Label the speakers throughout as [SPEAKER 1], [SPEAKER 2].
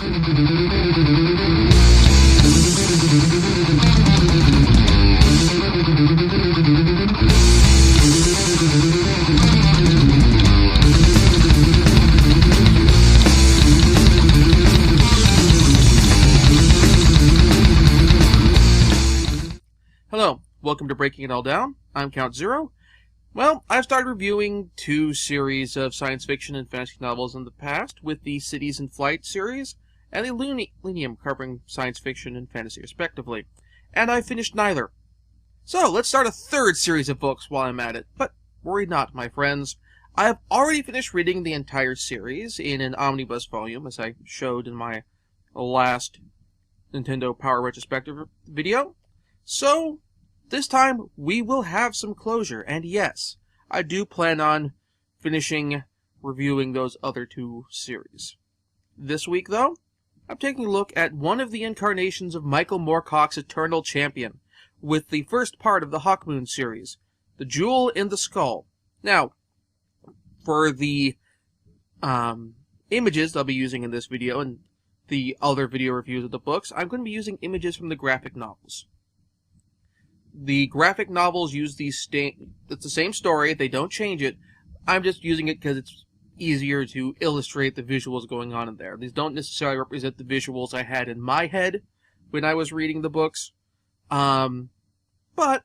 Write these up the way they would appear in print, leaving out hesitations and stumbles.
[SPEAKER 1] Hello, welcome to Breaking It All Down. I'm Count Zero. Well, I've started reviewing 2 series of science fiction and fantasy novels in the past, with the Cities in Flight series and the Lunium covering science fiction and fantasy respectively. And I finished neither. So, let's start a 3rd series of books while I'm at it. But worry not, my friends. I have already finished reading the entire series in an omnibus volume, as I showed in my last Nintendo Power Retrospective video. So, this time, we will have some closure, and yes, I do plan on finishing reviewing those other 2 series. This week, though, I'm taking a look at one of the incarnations of Michael Moorcock's Eternal Champion, with the first part of the Hawkmoon series, The Jewel in the Skull. Now, for the images I'll be using in this video, and the other video reviews of the books, I'm going to be using images from the graphic novels. The graphic novels use it's the same story, they don't change it. I'm just using it because it's easier to illustrate the visuals going on in there. These don't necessarily represent the visuals I had in my head when I was reading the books. But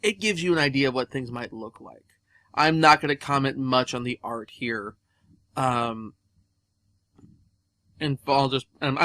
[SPEAKER 1] it gives you an idea of what things might look like. I'm not going to comment much on the art here. And I'm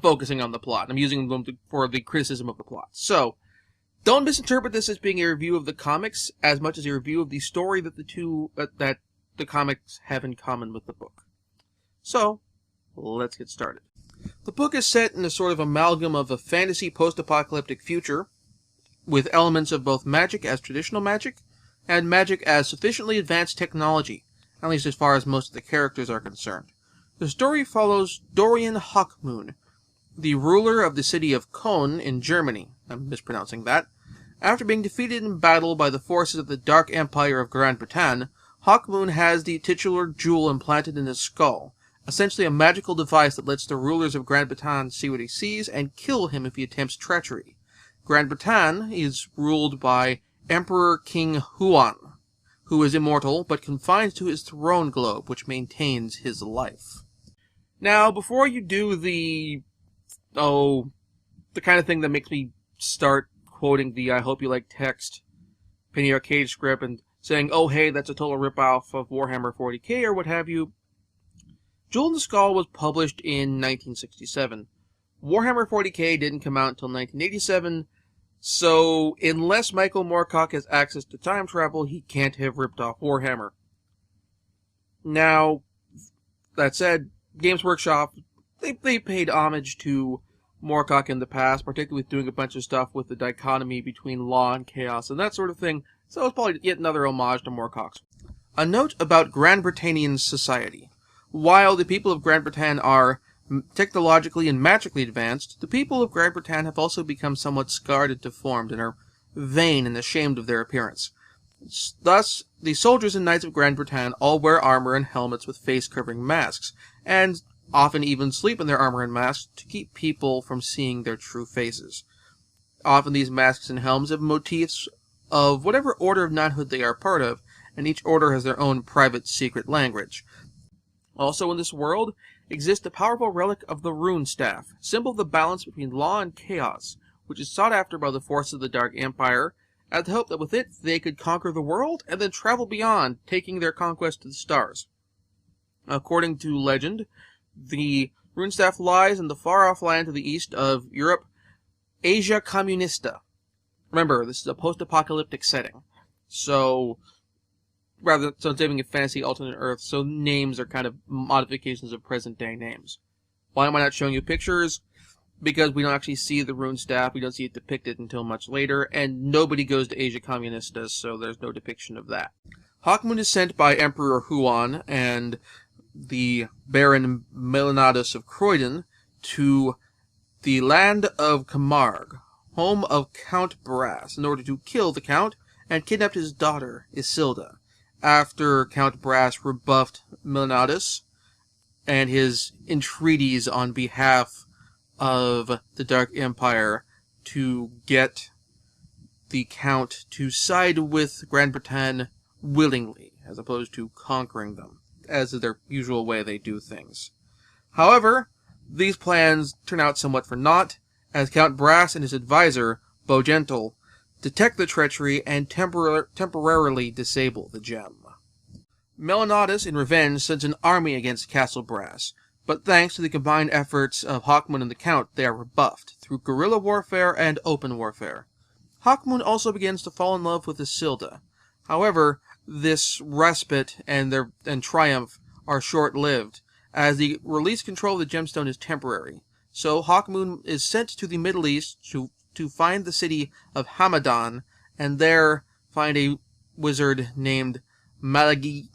[SPEAKER 1] focusing on the plot. I'm using them for the criticism of the plot. So, don't misinterpret this as being a review of the comics as much as a review of the story that that the comics have in common with the book. So, let's get started. The book is set in a sort of amalgam of a fantasy post-apocalyptic future, with elements of both magic as traditional magic, and magic as sufficiently advanced technology, at least as far as most of the characters are concerned. The story follows Dorian Hawkmoon, the ruler of the city of Köln in Germany. I'm mispronouncing that. After being defeated in battle by the forces of the Dark Empire of Grand Bretagne, Hawkmoon has the titular jewel implanted in his skull, essentially a magical device that lets the rulers of Grand Bretagne see what he sees and kill him if he attempts treachery. Grand Bretagne is ruled by Emperor King Huan, who is immortal but confined to his throne globe, which maintains his life. Now, before you do the kind of thing that makes me start quoting the I Hope You Like Text Penny Arcade script and saying, oh hey, that's a total ripoff of Warhammer 40k or what have you, Jewel in the Skull was published in 1967. Warhammer 40k didn't come out until 1987, so unless Michael Moorcock has access to time travel, he can't have ripped off Warhammer. Now, that said, Games Workshop, they paid homage to Moorcock in the past, particularly with doing a bunch of stuff with the dichotomy between law and chaos and that sort of thing, so it's probably yet another homage to Moorcock's. A note about Grand Britannian society. While the people of Grand Bretagne are technologically and magically advanced, the people of Grand Bretagne have also become somewhat scarred and deformed and are vain and ashamed of their appearance. Thus, the soldiers and knights of Grand Bretagne all wear armor and helmets with face-covering masks, and often even sleep in their armor and masks to keep people from seeing their true faces. Often these masks and helms have motifs of whatever order of knighthood they are part of, and each order has their own private secret language. Also in this world exists a powerful relic of the Rune Staff, symbol of the balance between law and chaos, which is sought after by the forces of the Dark Empire, at the hope that with it they could conquer the world and then travel beyond, taking their conquest to the stars. According to legend, the Rune Staff lies in the far-off land to the east of Europe, Asia Communista. Remember, this is a post-apocalyptic setting, so it's naming a fantasy alternate Earth, so names are kind of modifications of present-day names. Why am I not showing you pictures? Because we don't actually see the Rune Staff, we don't see it depicted until much later, and nobody goes to Asia Communista, so there's no depiction of that. Hawkmoon is sent by Emperor Huan and the Baron Melanados of Croydon to the land of Camargue, home of Count Brass, in order to kill the Count and kidnap his daughter, Isilda. After Count Brass rebuffed Melanados, and his entreaties on behalf of the Dark Empire to get the Count to side with Grand Bretagne willingly, as opposed to conquering them, as is their usual way they do things. However, these plans turn out somewhat for naught, as Count Brass and his advisor, Beaugentle, detect the treachery and temporarily disable the gem. Meliodas, in revenge, sends an army against Castle Brass, but thanks to the combined efforts of Hawkmoon and the Count, they are rebuffed through guerrilla warfare and open warfare. Hawkmoon also begins to fall in love with Isilda. However, this respite and triumph are short-lived, as the released control of the gemstone is temporary. So Hawkmoon is sent to the Middle East to find the city of Hamadan, and there find a wizard named Malagigi,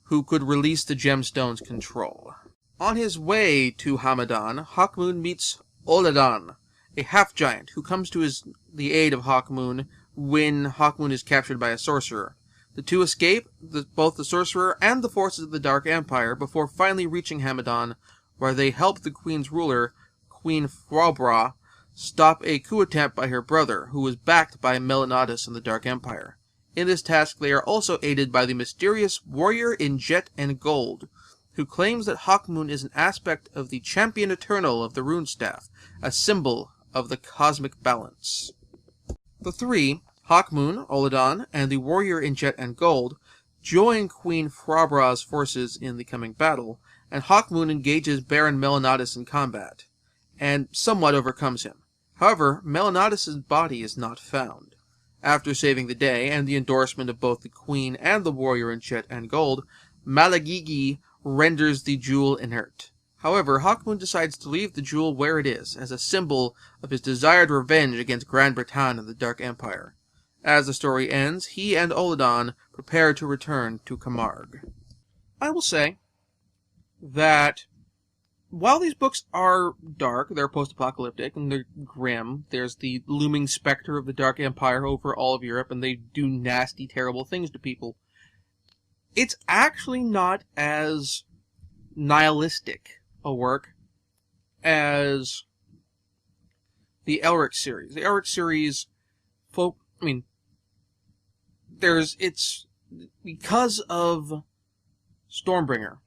[SPEAKER 1] who could release the gemstone's control. On his way to Hamadan, Hawkmoon meets Oladan, a half-giant who comes to the aid of Hawkmoon when Hawkmoon is captured by a sorcerer. The two escape, both the sorcerer and the forces of the Dark Empire, before finally reaching Hamadan, where they help the Queen's ruler, Queen Frobra, stop a coup attempt by her brother, who was backed by Meliodas and the Dark Empire. In this task, they are also aided by the mysterious warrior in jet and gold, who claims that Hawkmoon is an aspect of the Champion Eternal of the Runestaff, a symbol of the cosmic balance. The three, Hawkmoon, Oladan, and the warrior in jet and gold, join Queen Frobra's forces in the coming battle, and Hawkmoon engages Baron Meliodas in combat, and somewhat overcomes him. However, Meliodas' body is not found. After saving the day, and the endorsement of both the Queen and the warrior in jet and gold, Malagigi renders the jewel inert. However, Hawkmoon decides to leave the jewel where it is, as a symbol of his desired revenge against Grand Bretagne and the Dark Empire. As the story ends, he and Oladan prepare to return to Camargue. I will say that while these books are dark, they're post-apocalyptic, and they're grim, there's the looming specter of the Dark Empire over all of Europe, and they do nasty, terrible things to people. It's actually not as nihilistic a work as the Elric series. The Elric series, it's because of Stormbringer.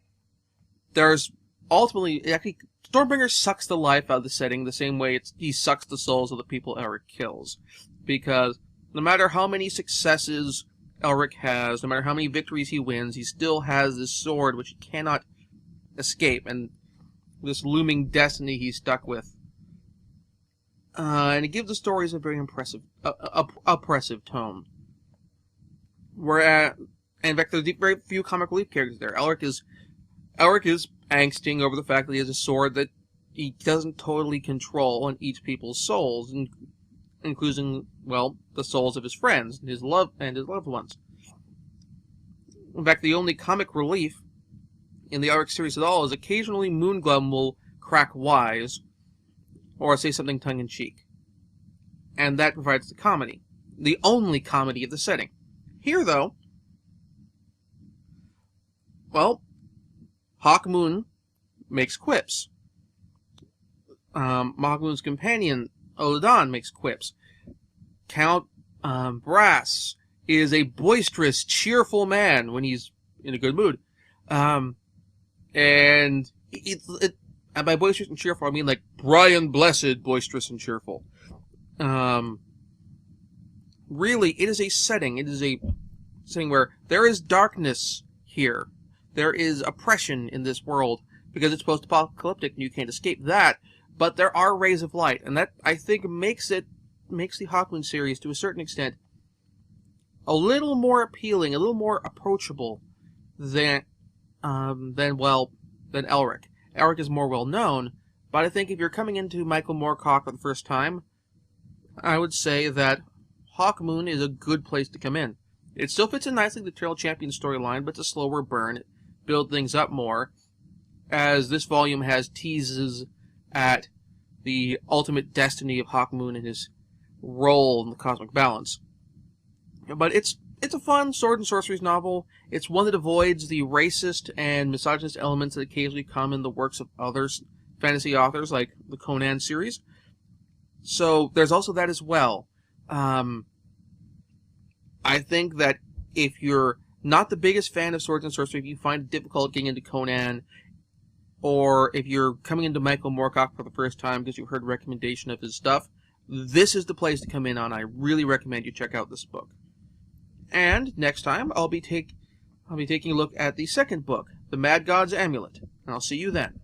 [SPEAKER 1] There's ultimately, actually, Stormbringer sucks the life out of the setting the same way he sucks the souls of the people Elric kills. Because no matter how many successes Elric has, no matter how many victories he wins, he still has this sword which he cannot escape, and this looming destiny he's stuck with. And it gives the stories a very oppressive tone. In fact, there's very few comic relief characters there. Elric is angsting over the fact that he has a sword that he doesn't totally control and eats people's souls, including, well, the souls of his friends and his loved ones. In fact, the only comic relief in the Elric series at all is occasionally Moonglum will crack wise or say something tongue-in-cheek. And that provides the comedy. The only comedy of the setting. Here, though, well, Hawkmoon makes quips. Hawkmoon's companion, Oladan, makes quips. Count Brass is a boisterous, cheerful man when he's in a good mood. And by boisterous and cheerful, I mean like Brian Blessed, boisterous and cheerful. Really, it is a setting. It is a setting where there is darkness here. There is oppression in this world because it's post-apocalyptic and you can't escape that. But there are rays of light, and that, I think, makes the Hawkmoon series, to a certain extent, a little more appealing, a little more approachable than Elric. Elric is more well known, but I think if you're coming into Michael Moorcock for the first time, I would say that Hawkmoon is a good place to come in. It still fits in nicely with the Eternal Champion storyline, but it's a slower burn. It builds things up more, as this volume has teases at the ultimate destiny of Hawkmoon and his role in the cosmic balance. But it's it's a fun sword and sorcery novel. It's one that avoids the racist and misogynist elements that occasionally come in the works of other fantasy authors, like the Conan series. So there's also that as well. I think that if you're not the biggest fan of swords and sorcery, if you find it difficult getting into Conan, or if you're coming into Michael Moorcock for the first time because you've heard recommendation of his stuff, this is the place to come in on. I really recommend you check out this book. And next time, I'll be taking a look at the second book, The Mad God's Amulet, and I'll see you then.